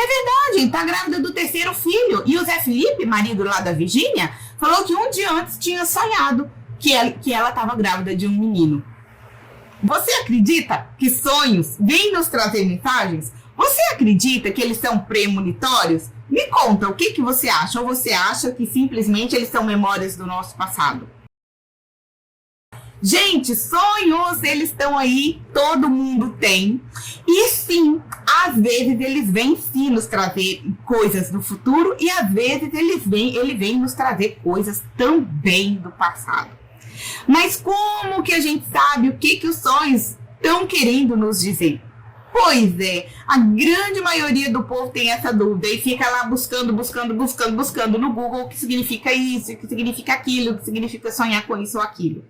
Verdade, tá grávida do terceiro filho. E o Zé Felipe, marido lá da Virgínia, falou que um dia antes tinha sonhado que ela estava grávida de um menino. Você acredita que sonhos vêm nos trazer mensagens? Você acredita que eles são premonitórios? Me conta, o que você acha? Ou você acha que simplesmente eles são memórias do nosso passado? Gente, sonhos, eles estão aí, todo mundo tem. E sim, às vezes eles vêm sim nos trazer coisas do futuro e às vezes ele vem nos trazer coisas também do passado. Mas como que a gente sabe o que os sonhos estão querendo nos dizer? Pois é, a grande maioria do povo tem essa dúvida e fica lá buscando no Google o que significa isso, o que significa aquilo, o que significa sonhar com isso ou aquilo.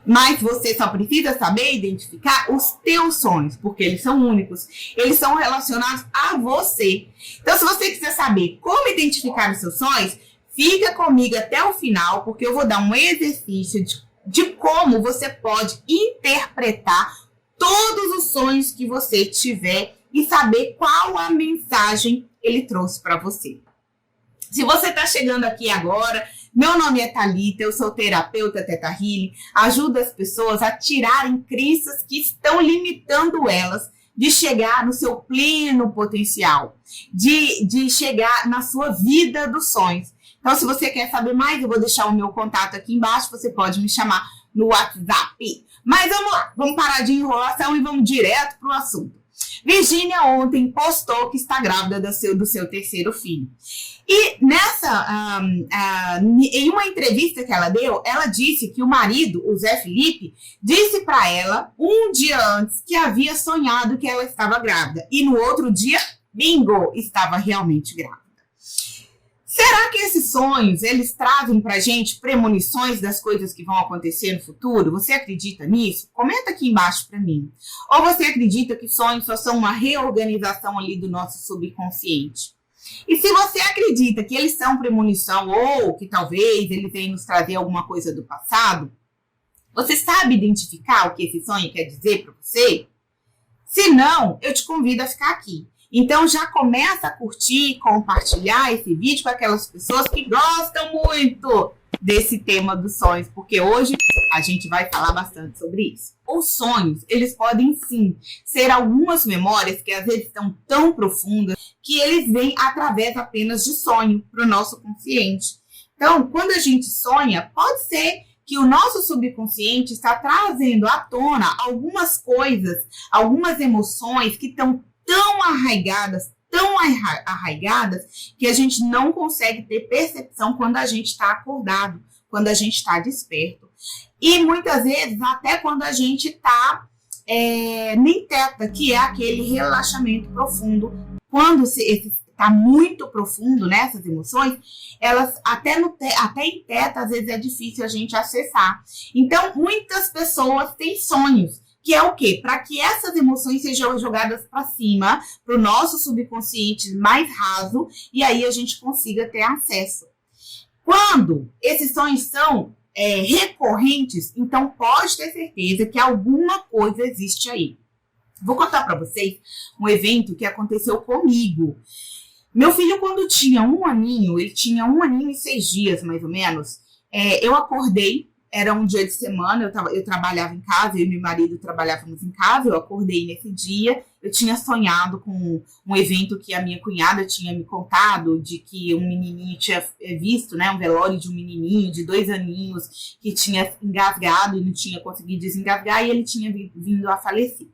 Mas você só precisa saber identificar os teus sonhos, porque eles são únicos, eles são relacionados a você. Então, se você quiser saber como identificar os seus sonhos, fica comigo até o final, porque eu vou dar um exercício de como você pode interpretar todos os sonhos que você tiver e saber qual a mensagem ele trouxe para você. Se você está chegando aqui agora, meu nome é Thalita, eu sou terapeuta Theta Healing, ajudo as pessoas a tirarem crenças que estão limitando elas de chegar no seu pleno potencial, de chegar na sua vida dos sonhos. Então, se você quer saber mais, eu vou deixar o meu contato aqui embaixo, você pode me chamar no WhatsApp. Mas vamos lá, vamos parar de enrolação e vamos direto para o assunto. Virgínia ontem postou que está grávida do seu terceiro filho. E em uma entrevista que ela deu, ela disse que o marido, o Zé Felipe, disse para ela um dia antes que havia sonhado que ela estava grávida. E no outro dia, bingo, estava realmente grávida. Será que esses sonhos, eles trazem pra gente premonições das coisas que vão acontecer no futuro? Você acredita nisso? Comenta aqui embaixo pra mim. Ou você acredita que sonhos só são uma reorganização ali do nosso subconsciente? E se você acredita que eles são premonição ou que talvez eles venham nos trazer alguma coisa do passado, você sabe identificar o que esse sonho quer dizer pra você? Se não, eu te convido a ficar aqui. Então já começa a curtir, compartilhar esse vídeo com aquelas pessoas que gostam muito desse tema dos sonhos, porque hoje a gente vai falar bastante sobre isso. Os sonhos, eles podem sim ser algumas memórias que às vezes estão tão profundas que eles vêm através apenas de sonho para o nosso consciente. Então, quando a gente sonha, pode ser que o nosso subconsciente está trazendo à tona algumas coisas, algumas emoções que estão tão arraigadas, que a gente não consegue ter percepção quando a gente está acordado, quando a gente está desperto. E muitas vezes, até quando a gente está nem teta, que é aquele relaxamento profundo. Quando está muito profundo, né, essas emoções, elas até em teta, às vezes é difícil a gente acessar. Então, muitas pessoas têm sonhos, que é o quê? Para que essas emoções sejam jogadas para cima, para o nosso subconsciente mais raso, e aí a gente consiga ter acesso. Quando esses sonhos são recorrentes, então pode ter certeza que alguma coisa existe aí. Vou contar para vocês um evento que aconteceu comigo. Meu filho, quando tinha um aninho, ele tinha 1 aninho e 6 dias, mais ou menos, eu acordei. Era um dia de semana, eu trabalhava em casa, eu e meu marido trabalhávamos em casa, eu acordei nesse dia, eu tinha sonhado com um evento que a minha cunhada tinha me contado, de que um menininho tinha visto, né, um velório de um menininho de 2 aninhos, que tinha engasgado e não tinha conseguido desengasgar, e ele tinha vindo a falecer.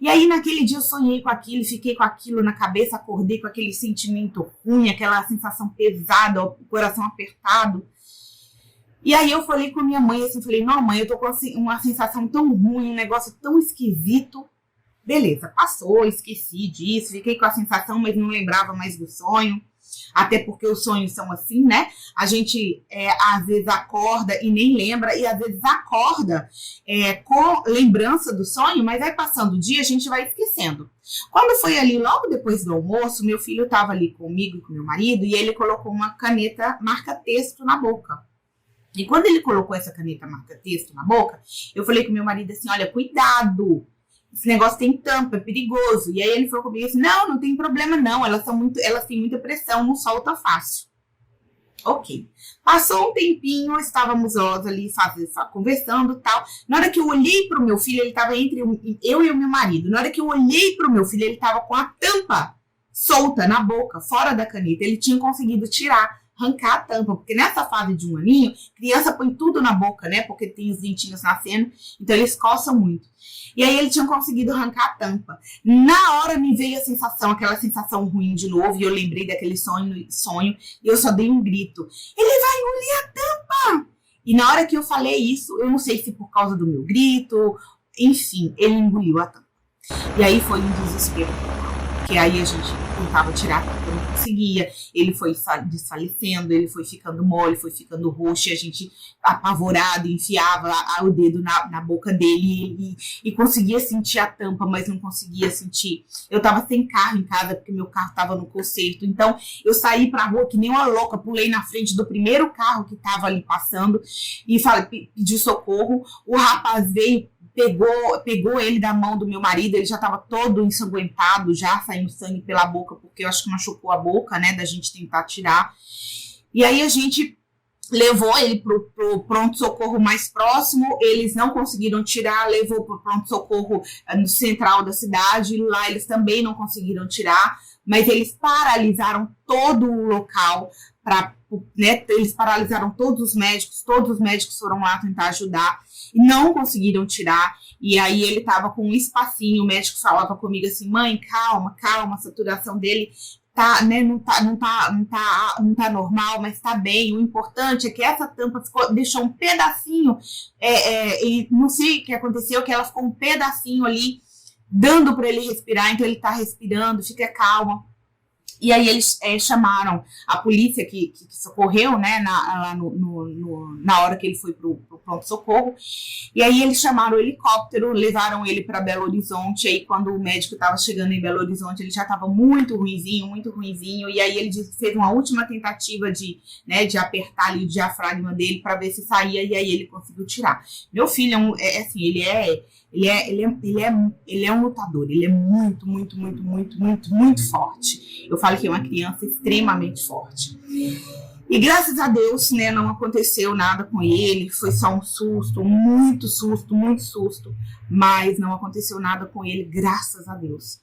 E aí, naquele dia, eu sonhei com aquilo, fiquei com aquilo na cabeça, acordei com aquele sentimento ruim, aquela sensação pesada, o coração apertado. E aí eu falei com a minha mãe, assim, falei, não, mãe, eu tô com uma sensação tão ruim, um negócio tão esquisito. Beleza, passou, esqueci disso, fiquei com a sensação, mas não lembrava mais do sonho. Até porque os sonhos são assim, né? A gente, às vezes, acorda e nem lembra, e às vezes acorda com lembrança do sonho, mas aí passando o dia a gente vai esquecendo. Quando foi ali, logo depois do almoço, meu filho estava ali comigo, com meu marido, e ele colocou uma caneta marca-texto na boca. E quando ele colocou essa caneta marca-texto na boca, eu falei com meu marido assim, olha, cuidado. esse negócio tem tampa, é perigoso. E aí ele falou comigo assim, não tem problema não, elas têm muita pressão, não solta fácil. Ok. Passou um tempinho, estávamos nós ali conversando e tal. Na hora que eu olhei para o meu filho, ele estava entre eu e o meu marido. Na hora que eu olhei para o meu filho, ele estava com a tampa solta na boca, fora da caneta. Ele tinha conseguido arrancar a tampa, porque nessa fase de 1 aninho, criança põe tudo na boca, né? Porque tem os dentinhos nascendo, então eles coçam muito. E aí ele tinha conseguido arrancar a tampa. Na hora me veio a sensação, aquela sensação ruim de novo, e eu lembrei daquele sonho, e eu só dei um grito. Ele vai engolir a tampa! E na hora que eu falei isso, eu não sei se por causa do meu grito, enfim, ele engoliu a tampa. E aí foi um desespero. Porque aí a gente tentava tirar, porque não conseguia. Ele foi desfalecendo, ele foi ficando mole, foi ficando roxo, e a gente, apavorado, enfiava o dedo na boca dele e conseguia sentir a tampa, mas não conseguia sentir. Eu tava sem carro em casa, porque meu carro tava no conserto. Então, eu saí pra rua que nem uma louca, pulei na frente do primeiro carro que tava ali passando e pedi socorro. O rapaz veio, pegou ele da mão do meu marido, ele já estava todo ensanguentado, já saindo sangue pela boca, porque eu acho que machucou a boca, né, da gente tentar tirar. E aí a gente levou ele pro pronto-socorro mais próximo, eles não conseguiram tirar, levou pro pronto-socorro no central da cidade, lá eles também não conseguiram tirar, mas eles paralisaram todo o local, né, eles paralisaram todos os médicos foram lá tentar ajudar, e não conseguiram tirar, e aí ele tava com um espacinho, o médico falava comigo assim, mãe, calma, a saturação dele tá, né, não tá normal, mas tá bem, o importante é que essa tampa deixou um pedacinho, e não sei o que aconteceu, que ela ficou um pedacinho ali, dando para ele respirar, então ele tá respirando, fica calma. E aí eles chamaram a polícia que socorreu, né, na hora que ele foi pro pronto-socorro. E aí eles chamaram o helicóptero, levaram ele para Belo Horizonte. Aí quando o médico estava chegando em Belo Horizonte, ele já estava muito ruinzinho. E aí ele fez uma última tentativa de apertar ali o diafragma dele para ver se saía. E aí ele conseguiu tirar. Meu filho ele é um lutador, ele é muito forte. Eu falo que é uma criança extremamente forte. E graças a Deus, né, não aconteceu nada com ele, foi só um susto, muito susto, mas não aconteceu nada com ele, graças a Deus.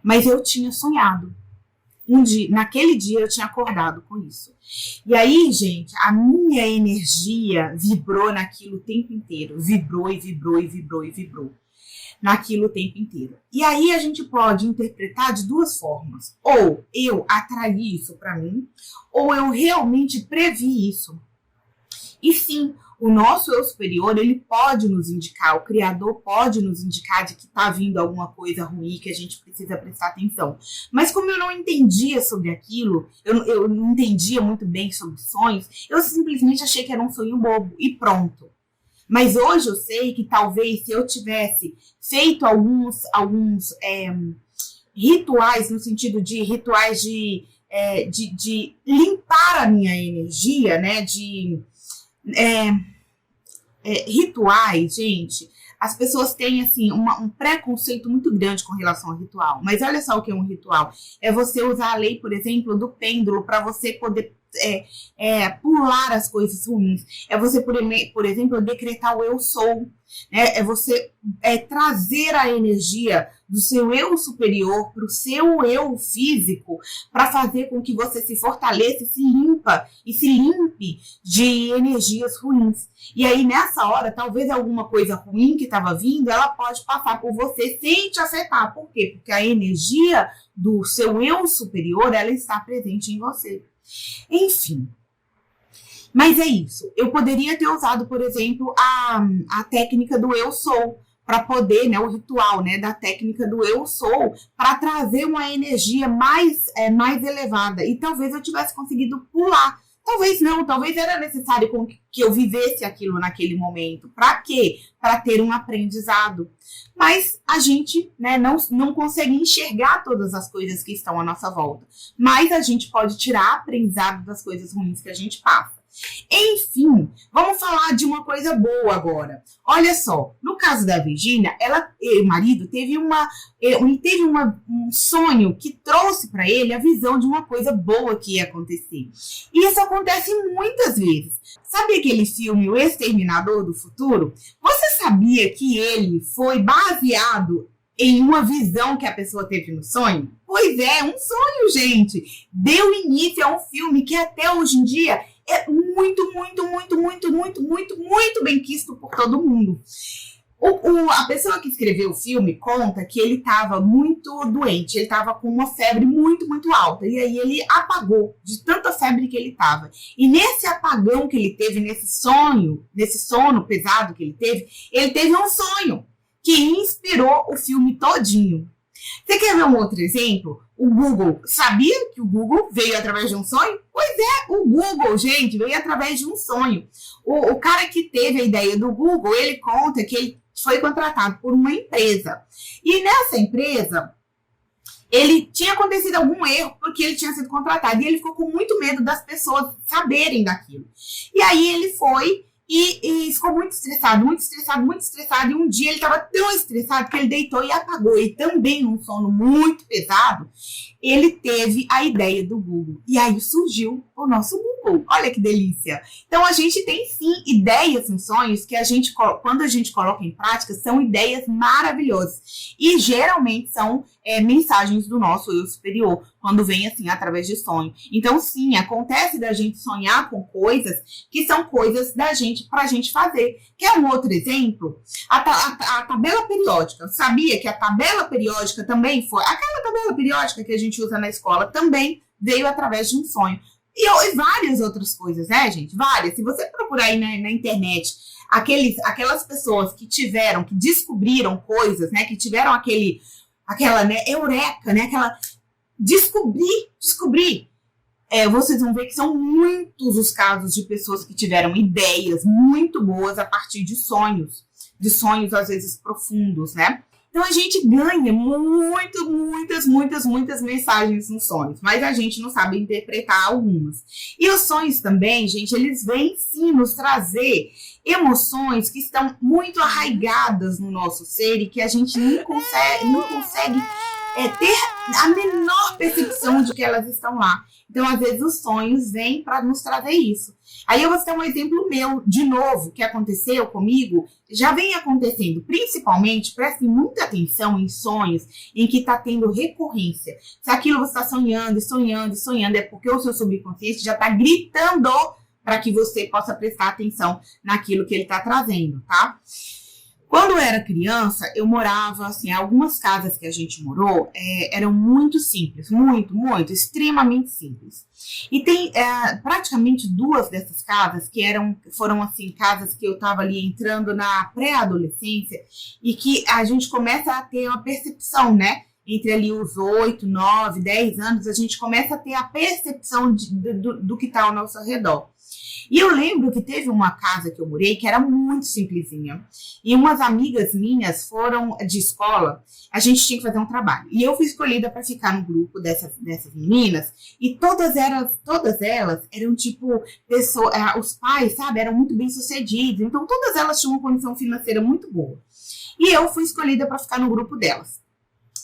Mas eu tinha sonhado. Naquele dia eu tinha acordado com isso. E aí, gente, a minha energia vibrou naquilo o tempo inteiro. Vibrou naquilo o tempo inteiro. E aí a gente pode interpretar de duas formas. Ou eu atraí isso para mim, ou eu realmente previ isso. E sim, o nosso eu superior, ele pode nos indicar, o Criador pode nos indicar de que está vindo alguma coisa ruim, que a gente precisa prestar atenção. Mas como eu não entendia sobre aquilo, eu não entendia muito bem sobre sonhos, eu simplesmente achei que era um sonho bobo e pronto. Mas hoje eu sei que talvez se eu tivesse feito alguns rituais, no sentido de rituais de limpar a minha energia, né, rituais, gente, as pessoas têm assim um preconceito muito grande com relação ao ritual. Mas olha só o que é um ritual. É você usar a lei, por exemplo, do pêndulo para você poder pular as coisas ruins. É você, por exemplo, decretar o eu sou. Né? É você trazer a energia do seu eu superior para o seu eu físico, para fazer com que você se fortaleça e se limpe de energias ruins. E aí, nessa hora, talvez alguma coisa ruim que estava vindo, ela pode passar por você sem te afetar. Por quê? Porque a energia do seu eu superior, ela está presente em você. Enfim, mas é isso. Eu poderia ter usado, por exemplo, a técnica do eu sou, para poder, né, o ritual, né, da técnica do eu sou, para trazer uma energia mais elevada. E talvez eu tivesse conseguido pular. Talvez não, talvez era necessário que eu vivesse aquilo naquele momento. Para quê? Para ter um aprendizado. Mas a gente, né, não consegue enxergar todas as coisas que estão à nossa volta. Mas a gente pode tirar aprendizado das coisas ruins que a gente passa. Enfim, vamos falar de uma coisa boa agora. Olha só, no caso da Virgínia, o marido teve um sonho que trouxe para ele a visão de uma coisa boa que ia acontecer. E isso acontece muitas vezes. Sabe aquele filme O Exterminador do Futuro? Você sabia que ele foi baseado em uma visão que a pessoa teve no sonho? Pois é, um sonho, gente. Deu início a um filme que até hoje em dia é muito bem quisto por todo mundo. A pessoa que escreveu o filme conta que ele estava muito doente, ele estava com uma febre muito alta, e aí ele apagou de tanta febre que ele estava. E nesse apagão que ele teve, nesse sono pesado que ele teve um sonho que inspirou o filme todinho. Você quer ver um outro exemplo? O Google. Sabia que o Google veio através de um sonho? Pois é, o Google, gente, veio através de um sonho. O cara que teve a ideia do Google, ele conta que ele foi contratado por uma empresa. E nessa empresa, ele tinha acontecido algum erro porque ele tinha sido contratado. E ele ficou com muito medo das pessoas saberem daquilo. E aí ele foi e ficou muito estressado. E um dia ele estava tão estressado que ele deitou e apagou. E também num sono muito pesado, ele teve a ideia do Google. E aí surgiu o nosso Google. Olha que delícia. Então a gente tem sim ideias em sonhos que quando a gente coloca em prática, são ideias maravilhosas. E geralmente são mensagens do nosso eu superior, quando vem assim através de sonho. Então sim, acontece da gente sonhar com coisas que são coisas da gente pra gente fazer. Quer um outro exemplo? A tabela periódica. Sabia que a tabela periódica também foi aquela tabela periódica que a gente usa na escola, também veio através de um sonho. E várias outras coisas, né, gente? Várias. Se você procurar aí na internet aquelas pessoas que descobriram coisas, né? Que tiveram aquela, né, eureka, né? Aquela descobrir. Vocês vão ver que são muitos os casos de pessoas que tiveram ideias muito boas a partir de sonhos às vezes profundos, né? Então a gente ganha muitas mensagens nos sonhos, mas a gente não sabe interpretar algumas. E os sonhos também, gente, eles vêm sim nos trazer emoções que estão muito arraigadas no nosso ser e que a gente não consegue ter a menor percepção de que elas estão lá. Então, às vezes, os sonhos vêm para nos trazer isso. Aí eu vou citar um exemplo meu, de novo, que aconteceu comigo, já vem acontecendo, principalmente, prestem muita atenção em sonhos em que está tendo recorrência. Se aquilo você está sonhando, é porque o seu subconsciente já está gritando para que você possa prestar atenção naquilo que ele está trazendo, tá? Quando eu era criança, eu morava, assim, algumas casas que a gente morou eram muito simples, extremamente simples. E tem praticamente duas dessas casas que foram, assim, casas que eu estava ali entrando na pré-adolescência e que a gente começa a ter uma percepção, né? Entre ali os 8, 9, 10 anos, a gente começa a ter a percepção do que está ao nosso redor. E eu lembro que teve uma casa que eu morei que era muito simplesinha. E umas amigas minhas foram de escola, a gente tinha que fazer um trabalho. E eu fui escolhida para ficar no grupo dessas meninas. E todas elas eram tipo, os pais, sabe, eram muito bem sucedidos. Então todas elas tinham uma condição financeira muito boa. E eu fui escolhida para ficar no grupo delas.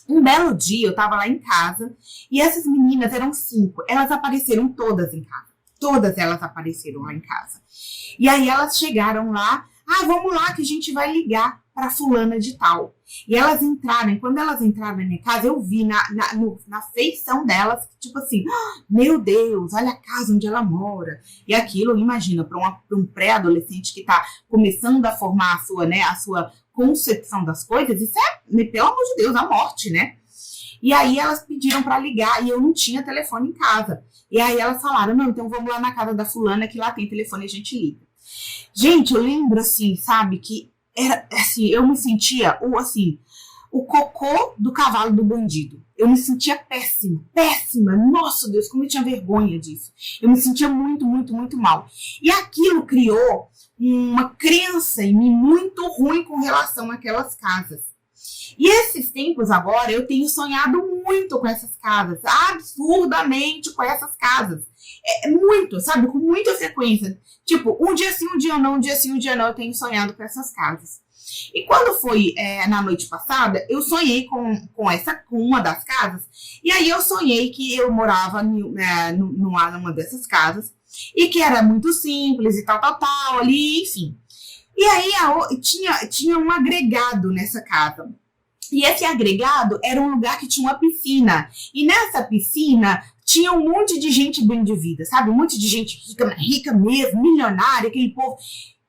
Um belo dia eu tava lá em casa e essas meninas eram 5. Elas apareceram todas em casa. Todas elas apareceram lá em casa. E aí elas chegaram lá, vamos lá que a gente vai ligar para fulana de tal. E elas entraram, e quando elas entraram na minha casa, eu vi na feição delas, tipo assim, meu Deus, olha a casa onde ela mora. E aquilo, imagina, para um pré-adolescente que está começando a formar a sua concepção das coisas, isso pelo amor de Deus, a morte, né? E aí elas pediram para ligar e eu não tinha telefone em casa. E aí elas falaram, não, então vamos lá na casa da fulana que lá tem telefone e a gente liga. Gente, eu lembro assim, sabe, que era assim, eu me sentia o cocô do cavalo do bandido. Eu me sentia péssima. Nossa Deus, como eu tinha vergonha disso. Eu me sentia muito mal. E aquilo criou uma crença em mim muito ruim com relação àquelas casas. E esses tempos agora, eu tenho sonhado muito com essas casas, absurdamente com essas casas. muito, sabe? Com muita frequência. Tipo, um dia sim, um dia não, um dia sim, um dia não, eu tenho sonhado com essas casas. E quando foi na noite passada, eu sonhei com uma das casas. E aí eu sonhei que eu morava numa dessas casas. E que era muito simples e tal, ali, enfim. E aí tinha um agregado nessa casa. E esse agregado era um lugar que tinha uma piscina. E nessa piscina tinha um monte de gente bem de vida, sabe? Um monte de gente rica mesmo, milionária, aquele povo.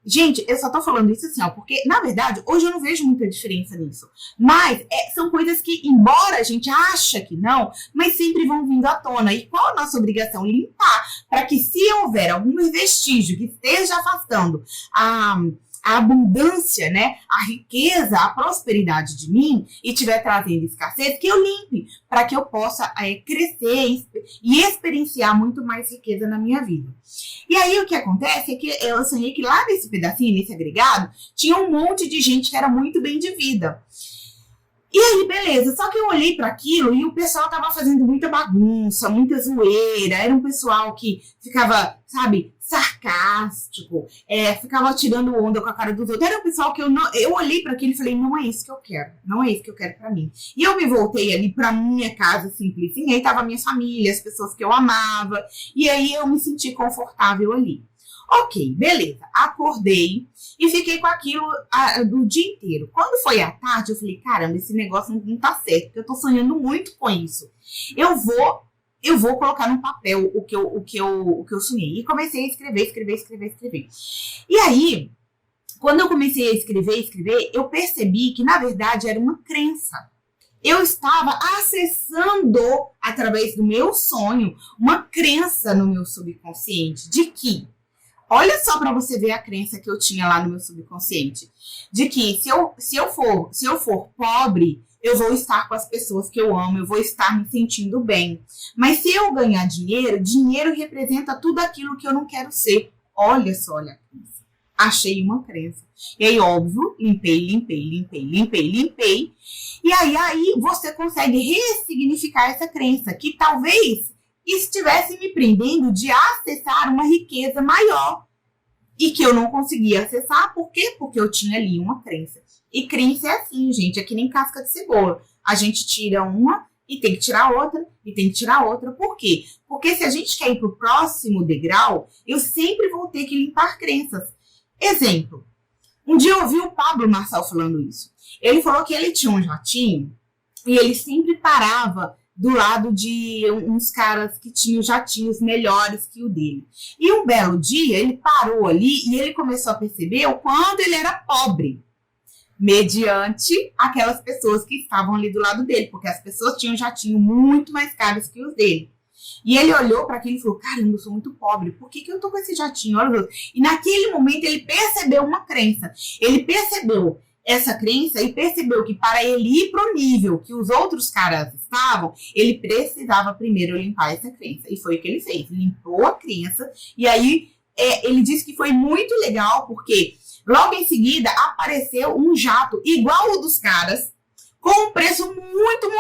Gente, eu só tô falando isso assim, ó, porque, na verdade, hoje eu não vejo muita diferença nisso. Mas são coisas que, embora a gente ache que não, mas sempre vão vindo à tona. E qual a nossa obrigação? Limpar, para que se houver algum vestígio que esteja afastando a abundância, né, a riqueza, a prosperidade de mim e estiver trazendo escassez, que eu limpe, para que eu possa crescer e experienciar muito mais riqueza na minha vida. E aí o que acontece é que eu sonhei que lá nesse pedacinho, nesse agregado, tinha um monte de gente que era muito bem de vida. E aí, beleza, só que eu olhei para aquilo e o pessoal tava fazendo muita bagunça, muita zoeira, era um pessoal que ficava, sabe, sarcástico, ficava tirando onda com a cara dos outros. Era um pessoal que eu olhei para aquilo e falei, não é isso que eu quero, não é isso que eu quero para mim. E eu me voltei ali para minha casa simplisinha, e aí tava a minha família, as pessoas que eu amava, e aí eu me senti confortável ali. Ok, beleza, acordei e fiquei com aquilo do dia inteiro. Quando foi à tarde, eu falei, caramba, esse negócio não tá certo, porque eu tô sonhando muito com isso. Eu vou colocar no papel o que eu sonhei. E comecei a escrever. E aí, quando eu comecei a escrever, eu percebi que, na verdade, era uma crença. Eu estava acessando, através do meu sonho, uma crença no meu subconsciente de que, olha só para você ver a crença que eu tinha lá no meu subconsciente, de que se eu for pobre, eu vou estar com as pessoas que eu amo, eu vou estar me sentindo bem. Mas se eu ganhar dinheiro, dinheiro representa tudo aquilo que eu não quero ser. Olha só, olha a crença. Achei uma crença. E aí, óbvio, limpei. E aí você consegue ressignificar essa crença, que talvez estivesse me prendendo de acessar uma riqueza maior. E que eu não conseguia acessar, por quê? Porque eu tinha ali uma crença. E crença é assim, gente, é que nem casca de cebola. A gente tira uma e tem que tirar outra, e tem que tirar outra. Por quê? Porque se a gente quer ir para o próximo degrau, eu sempre vou ter que limpar crenças. Exemplo, um dia eu ouvi o Pablo Marçal falando isso. Ele falou que ele tinha um jatinho e ele sempre parava do lado de uns caras que tinham jatinhos melhores que o dele. E um belo dia, ele parou ali e ele começou a perceber o quanto ele era pobre, mediante aquelas pessoas que estavam ali do lado dele, porque as pessoas tinham jatinho muito mais caros que os dele. E ele olhou para aquilo e falou, caramba, eu sou muito pobre, por que eu tô com esse jatinho? Olha, e naquele momento ele percebeu uma crença, ele percebeu essa crença e percebeu que para ele ir para o nível que os outros caras estavam, ele precisava primeiro limpar essa crença. E foi o que ele fez, limpou a crença. E aí ele disse que foi muito legal, porque logo em seguida apareceu um jato igual ao dos caras, com um preço muito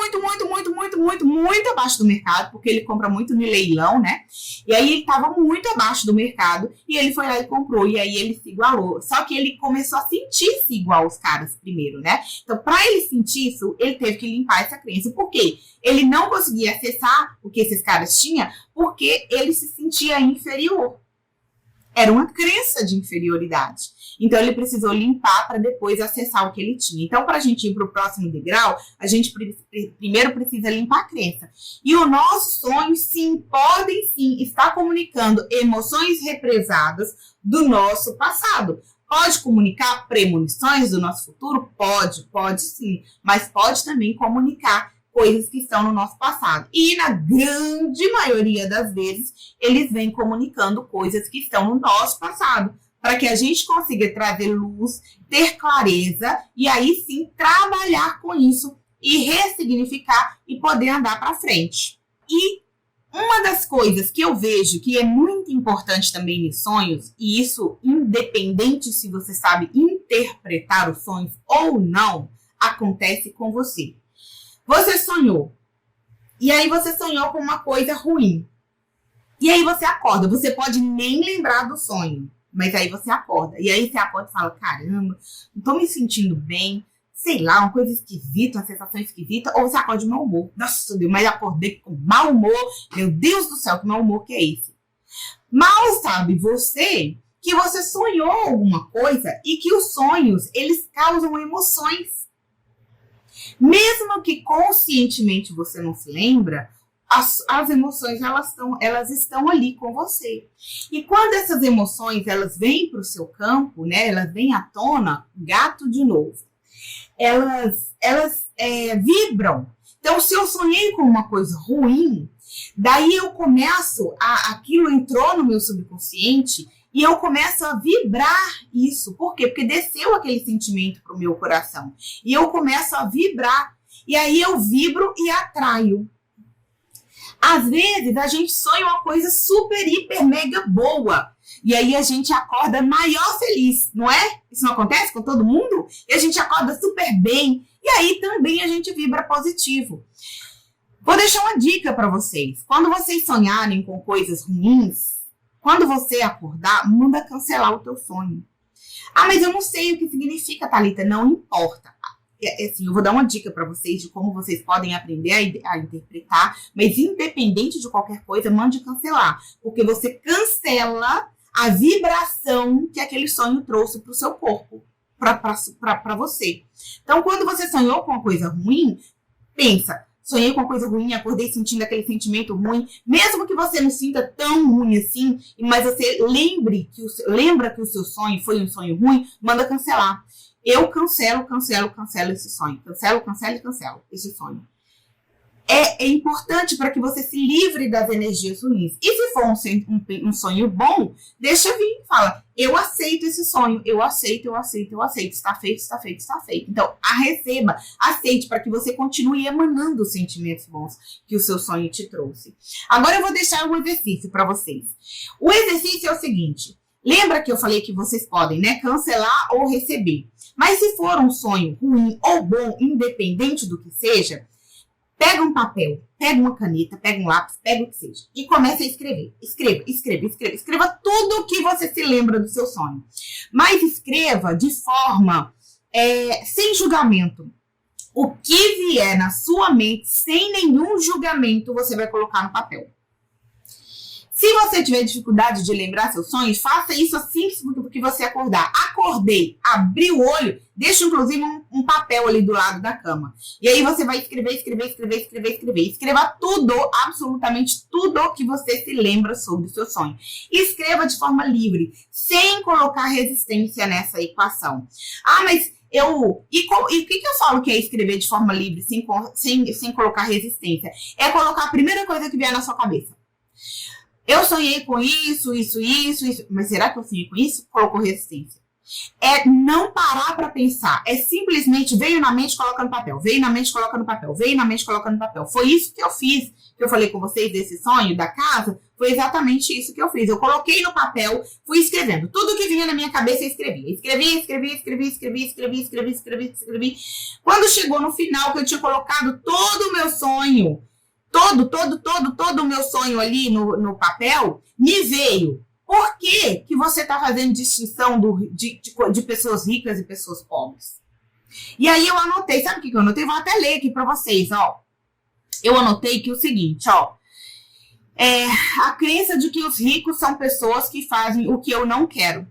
abaixo do mercado, porque ele compra muito no leilão, né? E aí ele estava muito abaixo do mercado e ele foi lá e comprou, e aí ele se igualou. Só que ele começou a sentir-se igual aos caras primeiro, né? Então, para ele sentir isso, ele teve que limpar essa crença. Por quê? Ele não conseguia acessar o que esses caras tinham porque ele se sentia inferior. Era uma crença de inferioridade. Então, ele precisou limpar para depois acessar o que ele tinha. Então, para a gente ir para o próximo degrau, a gente primeiro precisa limpar a crença. E os nossos sonhos, sim, podem sim estar comunicando emoções represadas do nosso passado. Pode comunicar premonições do nosso futuro? Pode sim. Mas pode também comunicar coisas que estão no nosso passado. E na grande maioria das vezes, eles vêm comunicando coisas que estão no nosso passado, para que a gente consiga trazer luz, ter clareza e aí sim trabalhar com isso e ressignificar e poder andar para frente. E uma das coisas que eu vejo que é muito importante também nos sonhos, e isso independente se você sabe interpretar os sonhos ou não, acontece com você. Você sonhou. E aí você sonhou com uma coisa ruim. E aí você acorda, você pode nem lembrar do sonho, mas aí você acorda. E aí você acorda e fala, caramba, não tô me sentindo bem, sei lá, uma coisa esquisita, uma sensação esquisita, ou você acorda de mau humor. Nossa, Deus, mas acordei com mau humor, meu Deus do céu, que mau humor que é esse? Mal sabe você que você sonhou alguma coisa e que os sonhos, eles causam emoções. Mesmo que conscientemente você não se lembra, as emoções elas estão ali com você. E quando essas emoções elas vêm para o seu campo, né, elas vêm à tona, gato de novo, elas vibram. Então, se eu sonhei com uma coisa ruim, daí eu começo, aquilo entrou no meu subconsciente e eu começo a vibrar isso. Por quê? Porque desceu aquele sentimento para o meu coração. E eu começo a vibrar. E aí eu vibro e atraio. Às vezes a gente sonha uma coisa super, hiper, mega boa. E aí a gente acorda maior feliz, não é? Isso não acontece com todo mundo? E a gente acorda super bem. E aí também a gente vibra positivo. Vou deixar uma dica para vocês. Quando vocês sonharem com coisas ruins, quando você acordar, manda cancelar o teu sonho. Ah, mas eu não sei o que significa, Thalita. Não importa. Assim, eu vou dar uma dica para vocês de como vocês podem aprender a interpretar, mas independente de qualquer coisa, mande cancelar. Porque você cancela a vibração que aquele sonho trouxe para o seu corpo, para você. Então, quando você sonhou com uma coisa ruim, pensa, sonhei com uma coisa ruim, acordei sentindo aquele sentimento ruim, mesmo que você não sinta tão ruim assim, mas você lembra que o seu sonho foi um sonho ruim, manda cancelar. Eu cancelo esse sonho. Cancelo esse sonho. É importante para que você se livre das energias ruins. E se for um sonho bom, deixa vir. Fala, eu aceito esse sonho. Eu aceito. Está feito. Então, receba, aceite para que você continue emanando os sentimentos bons que o seu sonho te trouxe. Agora eu vou deixar um exercício para vocês. O exercício é o seguinte. Lembra que eu falei que vocês podem, né, cancelar ou receber. Mas se for um sonho ruim ou bom, independente do que seja, pega um papel, pega uma caneta, pega um lápis, pega o que seja. E comece a escrever. Escreva tudo o que você se lembra do seu sonho. Mas escreva de forma sem julgamento. O que vier na sua mente, sem nenhum julgamento, você vai colocar no papel. Se você tiver dificuldade de lembrar seus sonhos, faça isso assim que você acordar. Acordei, abri o olho, deixa inclusive um papel ali do lado da cama. E aí você vai escrever. Escreva tudo, absolutamente tudo que você se lembra sobre o seu sonho. Escreva de forma livre, sem colocar resistência nessa equação. Ah, mas e o que eu falo que é escrever de forma livre, sem colocar resistência? É colocar a primeira coisa que vier na sua cabeça. Eu sonhei com isso. Mas será que eu sonhei com isso? Colocou resistência. É não parar para pensar. É simplesmente veio na mente, coloca no papel. Foi isso que eu fiz, que eu falei com vocês desse sonho da casa. Foi exatamente isso que eu fiz. Eu coloquei no papel, fui escrevendo. Tudo que vinha na minha cabeça eu escrevia. Escrevi. Quando chegou no final, que eu tinha colocado todo o meu sonho, todo o meu sonho ali no papel, me veio. Por que você está fazendo distinção de pessoas ricas e pessoas pobres? E aí eu anotei, sabe o que eu anotei? Vou até ler aqui para vocês, ó. Eu anotei que é o seguinte, ó. A crença de que os ricos são pessoas que fazem o que eu não quero.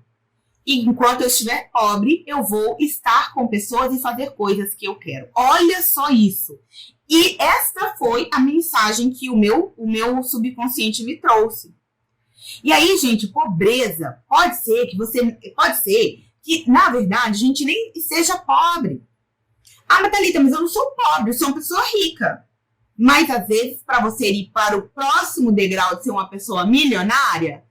E enquanto eu estiver pobre, eu vou estar com pessoas e fazer coisas que eu quero. Olha só isso. E esta foi a mensagem que o meu subconsciente me trouxe. E aí, gente, pobreza pode ser que, na verdade, a gente nem seja pobre. Ah, mas Thalita, mas eu não sou pobre, eu sou uma pessoa rica. Mas, às vezes, para você ir para o próximo degrau de ser uma pessoa milionária,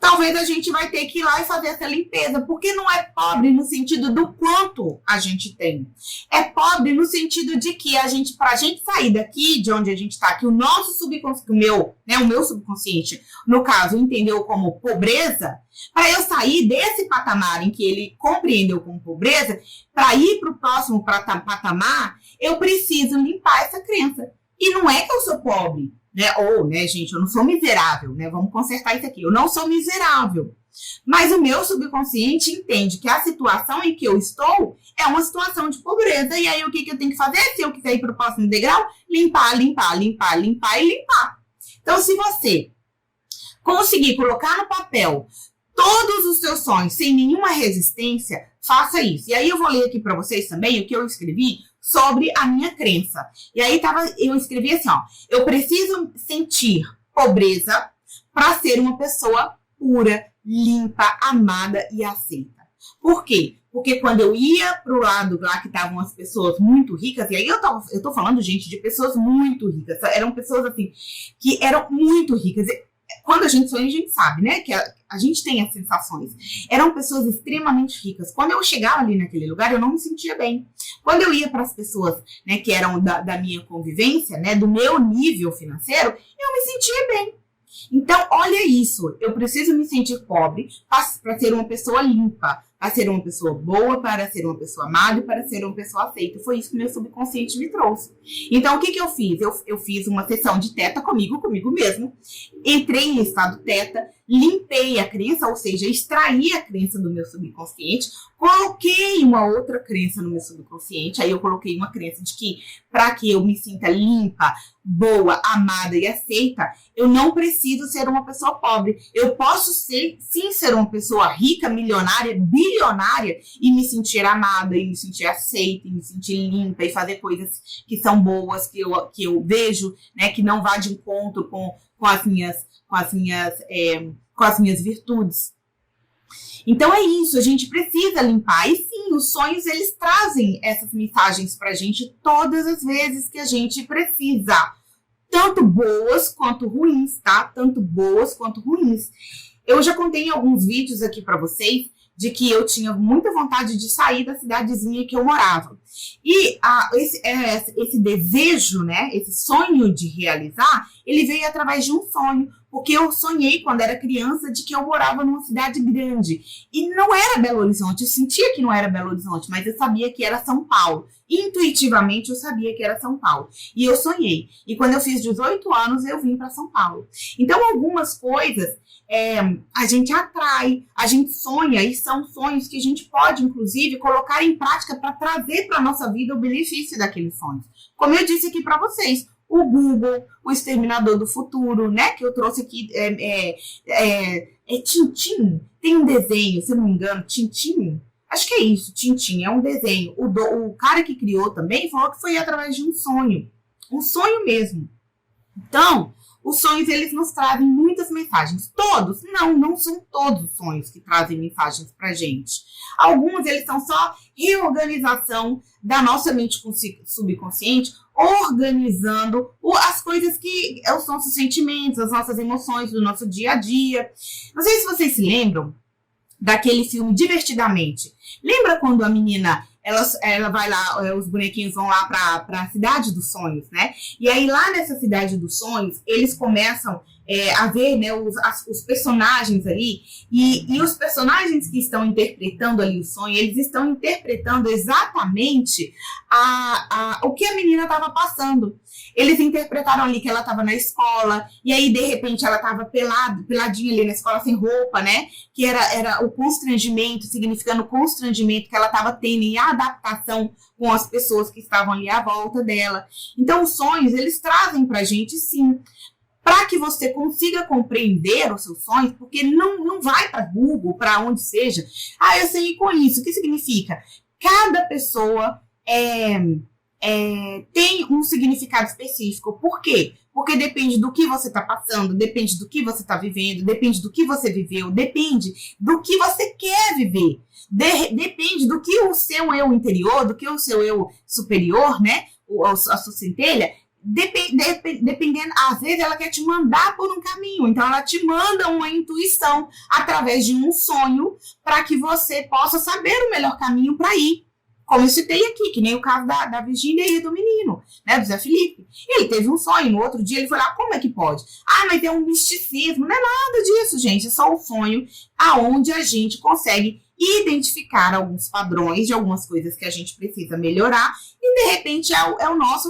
talvez a gente vai ter que ir lá e fazer essa limpeza, porque não é pobre no sentido do quanto a gente tem. É pobre no sentido de que para a gente sair daqui, de onde a gente está, que o nosso subconsciente, o meu subconsciente, no caso, entendeu como pobreza, para eu sair desse patamar em que ele compreendeu como pobreza, para ir para o próximo patamar, eu preciso limpar essa crença. E não é que eu sou pobre. né? Ou, né, gente, eu não sou miserável, né? Vamos consertar isso aqui. Eu não sou miserável. Mas o meu subconsciente entende que a situação em que eu estou é uma situação de pobreza. E aí, o que eu tenho que fazer? Se eu quiser ir para o próximo degrau, limpar, limpar, limpar, limpar e limpar. Então, se você conseguir colocar no papel todos os seus sonhos sem nenhuma resistência, faça isso. E aí, eu vou ler aqui para vocês também o que eu escrevi sobre a minha crença. E aí, eu escrevi assim, ó. Eu preciso sentir pobreza para ser uma pessoa pura, limpa, amada e aceita. Por quê? Porque quando eu ia pro lado lá que estavam as pessoas muito ricas, e aí eu tô falando, gente, de pessoas muito ricas, eram pessoas assim, que eram muito ricas. Quando a gente sonha, a gente sabe, né, que a gente tem as sensações. Eram pessoas extremamente ricas. Quando eu chegava ali naquele lugar, eu não me sentia bem. Quando eu ia para as pessoas, né, que eram da minha convivência, né, do meu nível financeiro, eu me sentia bem. Então, olha isso, eu preciso me sentir pobre para ser uma pessoa limpa, para ser uma pessoa boa, para ser uma pessoa amada e para ser uma pessoa aceita. Foi isso que meu subconsciente me trouxe. Então, o que eu fiz? Eu fiz uma sessão de teta comigo mesmo, entrei em estado teta, limpei a crença, ou seja, extraí a crença do meu subconsciente, coloquei uma outra crença no meu subconsciente, aí eu coloquei uma crença de que para que eu me sinta limpa, boa, amada e aceita, eu não preciso ser uma pessoa pobre. Eu posso sim ser uma pessoa rica, milionária, bilionária e me sentir amada, e me sentir aceita, e me sentir limpa e fazer coisas que são boas, que eu vejo, né, que não vá de encontro com as minhas virtudes. Então é isso, a gente precisa limpar. E sim, os sonhos, eles trazem essas mensagens pra gente todas as vezes que a gente precisa. Tanto boas quanto ruins, tá? Tanto boas quanto ruins. Eu já contei em alguns vídeos aqui pra vocês de que eu tinha muita vontade de sair da cidadezinha que eu morava. E esse desejo, né, esse sonho de realizar, ele veio através de um sonho, porque eu sonhei quando era criança de que eu morava numa cidade grande. E não era Belo Horizonte, eu sentia que não era Belo Horizonte, mas eu sabia que era São Paulo. Intuitivamente eu sabia que era São Paulo. E eu sonhei. E quando eu fiz 18 anos, eu vim para São Paulo. Então, algumas coisas a gente atrai, a gente sonha, e são sonhos que a gente pode, inclusive, colocar em prática para trazer para a nossa vida o benefício daqueles sonhos. Como eu disse aqui para vocês, o Google, o Exterminador do Futuro, né, que eu trouxe aqui, Tintim, tem um desenho, se eu não me engano, Tintim, acho que é isso, Tintim, é um desenho. O cara que criou também falou que foi através de um sonho mesmo. Então, os sonhos, eles nos trazem muitas mensagens. Todos? Não são todos os sonhos que trazem mensagens pra gente. Alguns, eles são só reorganização da nossa mente subconsciente, organizando as coisas que os nossos sentimentos, as nossas emoções do nosso dia a dia. Não sei se vocês se lembram daquele filme Divertidamente. Lembra quando a menina, ela vai lá, os bonequinhos vão lá para a cidade dos sonhos, né? E aí lá nessa cidade dos sonhos, eles começam a ver, né, os personagens ali, e os personagens que estão interpretando ali o sonho, eles estão interpretando exatamente o que a menina estava passando. Eles interpretaram ali que ela estava na escola, e aí, de repente, ela estava peladinha ali na escola, sem roupa, né? Que era o constrangimento, significando o constrangimento que ela estava tendo em adaptação com as pessoas que estavam ali à volta dela. Então, os sonhos, eles trazem pra gente, sim, para que você consiga compreender os seus sonhos, porque não vai para Google, para onde seja. Eu sei com isso. O que significa? Cada pessoa tem um significado específico. Por quê? Porque depende do que você está passando, depende do que você está vivendo, depende do que você viveu, depende do que você quer viver. Depende do que o seu eu interior, do que o seu eu superior, né? A sua centelha, dependendo, às vezes ela quer te mandar por um caminho, então ela te manda uma intuição através de um sonho para que você possa saber o melhor caminho para ir. Como eu citei aqui, que nem o caso da Virgínia e do menino, né, do Zé Felipe. Ele teve um sonho, no outro dia ele foi lá, como é que pode? Mas é um misticismo, não é nada disso, gente, é só um sonho aonde a gente consegue identificar alguns padrões de algumas coisas que a gente precisa melhorar e, de repente, é o nosso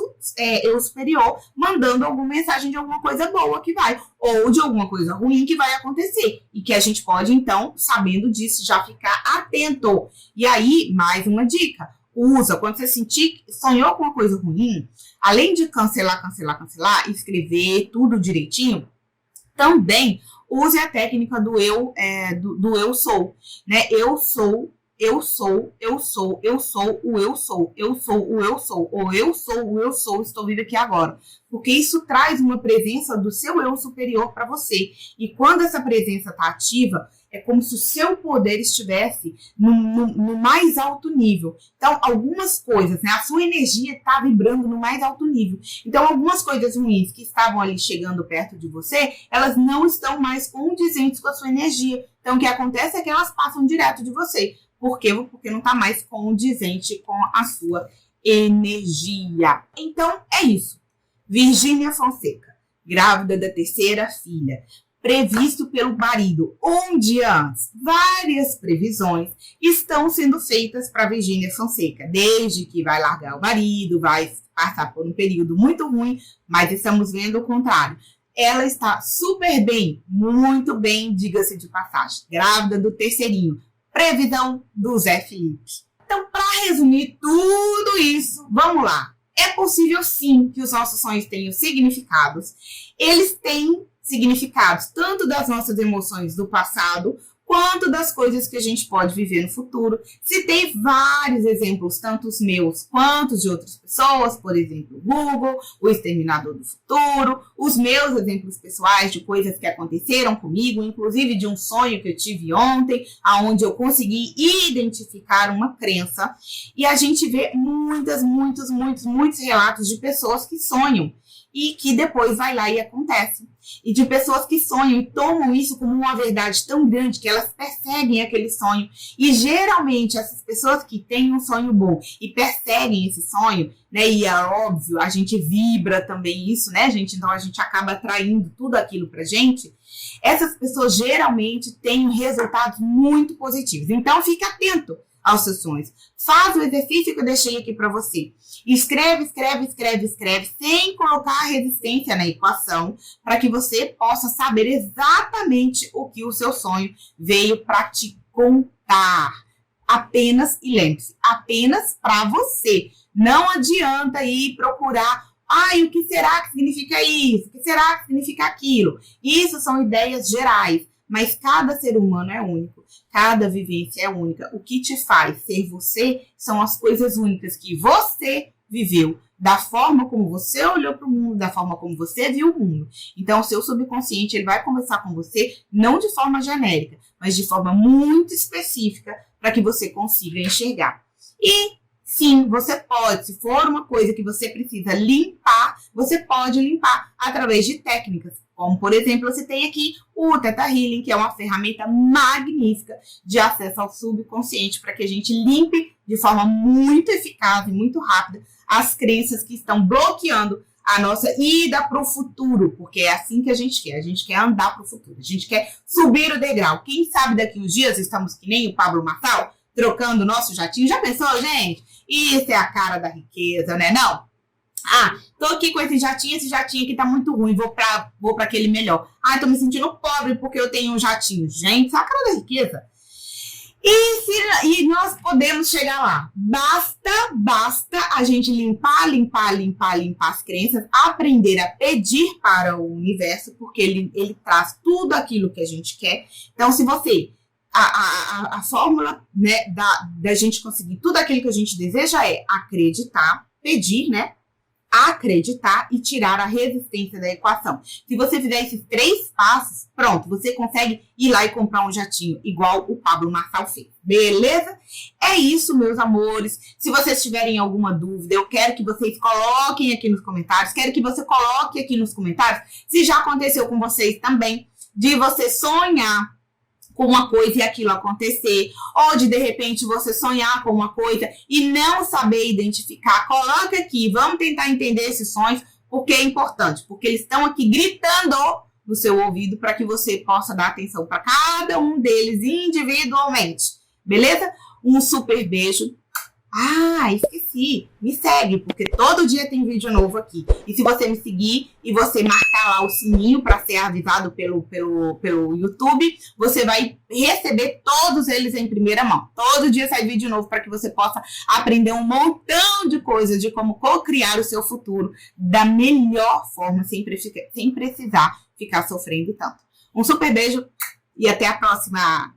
eu superior mandando alguma mensagem de alguma coisa boa que vai, ou de alguma coisa ruim que vai acontecer. E que a gente pode, então, sabendo disso, já ficar atento. E aí, mais uma dica. Usa, quando você sentir, sonhou com uma coisa ruim, além de cancelar, escrever tudo direitinho, também use a técnica do eu sou, né? Eu sou o eu sou, estou vivo aqui agora. Porque isso traz uma presença do seu eu superior para você. E quando essa presença está ativa, é como se o seu poder estivesse no mais alto nível. Então, algumas coisas, né? A sua energia está vibrando no mais alto nível. Então, algumas coisas ruins que estavam ali chegando perto de você, elas não estão mais condizentes com a sua energia. Então, o que acontece é que elas passam direto de você. Por quê? Porque não está mais condizente com a sua energia. Então, é isso. Virgínia Fonseca, grávida da terceira filha, previsto pelo marido um dia antes. Várias previsões estão sendo feitas para Virgínia Fonseca, desde que vai largar o marido, vai passar por um período muito ruim, mas estamos vendo o contrário. Ela está super bem, muito bem, diga-se de passagem, grávida do terceirinho. Previsão do Zé Felipe. Então, para resumir tudo isso, vamos lá. É possível, sim, que os nossos sonhos tenham significados. Eles têm significados tanto das nossas emoções do passado, quanto das coisas que a gente pode viver no futuro. Citei vários exemplos, tanto os meus quanto de outras pessoas, por exemplo, o Google, o Exterminador do Futuro, os meus exemplos pessoais de coisas que aconteceram comigo, inclusive de um sonho que eu tive ontem, onde eu consegui identificar uma crença. E a gente vê muitos relatos de pessoas que sonham e que depois vai lá e acontece. E de pessoas que sonham e tomam isso como uma verdade tão grande que elas perseguem aquele sonho. E geralmente essas pessoas que têm um sonho bom e perseguem esse sonho, né? E é óbvio, a gente vibra também isso, né, gente? Então a gente acaba atraindo tudo aquilo pra gente. Essas pessoas geralmente têm resultados muito positivos. Então fique atento aos seus sonhos. Faz o exercício que eu deixei aqui para você. Escreve, sem colocar a resistência na equação, para que você possa saber exatamente o que o seu sonho veio para te contar. Apenas, e lembre-se, apenas para você. Não adianta ir procurar, o que será que significa isso? O que será que significa aquilo? Isso são ideias gerais, mas cada ser humano é único. Cada vivência é única. O que te faz ser você são as coisas únicas que você viveu, da forma como você olhou para o mundo, da forma como você viu o mundo. Então, o seu subconsciente ele vai conversar com você não de forma genérica, mas de forma muito específica para que você consiga enxergar. E sim, você pode, se for uma coisa que você precisa limpar, você pode limpar através de técnicas. Como, por exemplo, eu citei aqui o Theta Healing, que é uma ferramenta magnífica de acesso ao subconsciente para que a gente limpe de forma muito eficaz e muito rápida as crenças que estão bloqueando a nossa ida para o futuro, porque é assim que a gente quer andar para o futuro, a gente quer subir o degrau. Quem sabe daqui uns dias estamos que nem o Pablo Marçal, trocando o nosso jatinho. Já pensou, gente? Isso é a cara da riqueza, né? Não? Tô aqui com esse jatinho aqui tá muito ruim, vou pra aquele melhor. Tô me sentindo pobre porque eu tenho um jatinho. Gente, isso é a cara da riqueza. E nós podemos chegar lá. Basta a gente limpar as crenças, aprender a pedir para o universo, porque ele traz tudo aquilo que a gente quer. Então, se você... A fórmula, né, da gente conseguir tudo aquilo que a gente deseja é acreditar, pedir, né? Acreditar e tirar a resistência da equação. Se você fizer esses 3 passos, pronto, você consegue ir lá e comprar um jatinho, igual o Pablo Marçal fez. Beleza? É isso, meus amores. Se vocês tiverem alguma dúvida, eu quero que vocês coloquem aqui nos comentários. Quero que você coloque aqui nos comentários se já aconteceu com vocês também, de você sonhar com uma coisa e aquilo acontecer, ou de repente você sonhar com uma coisa e não saber identificar. Coloca aqui, vamos tentar entender esses sonhos, porque é importante, porque eles estão aqui gritando no seu ouvido para que você possa dar atenção para cada um deles individualmente. beleza? Um super beijo. Ah, esqueci. Me segue, porque todo dia tem vídeo novo aqui. E se você me seguir e você marcar lá o sininho para ser avisado pelo YouTube, você vai receber todos eles em primeira mão. Todo dia sai vídeo novo para que você possa aprender um montão de coisas de como co-criar o seu futuro da melhor forma, sem precisar ficar sofrendo tanto. Um super beijo e até a próxima!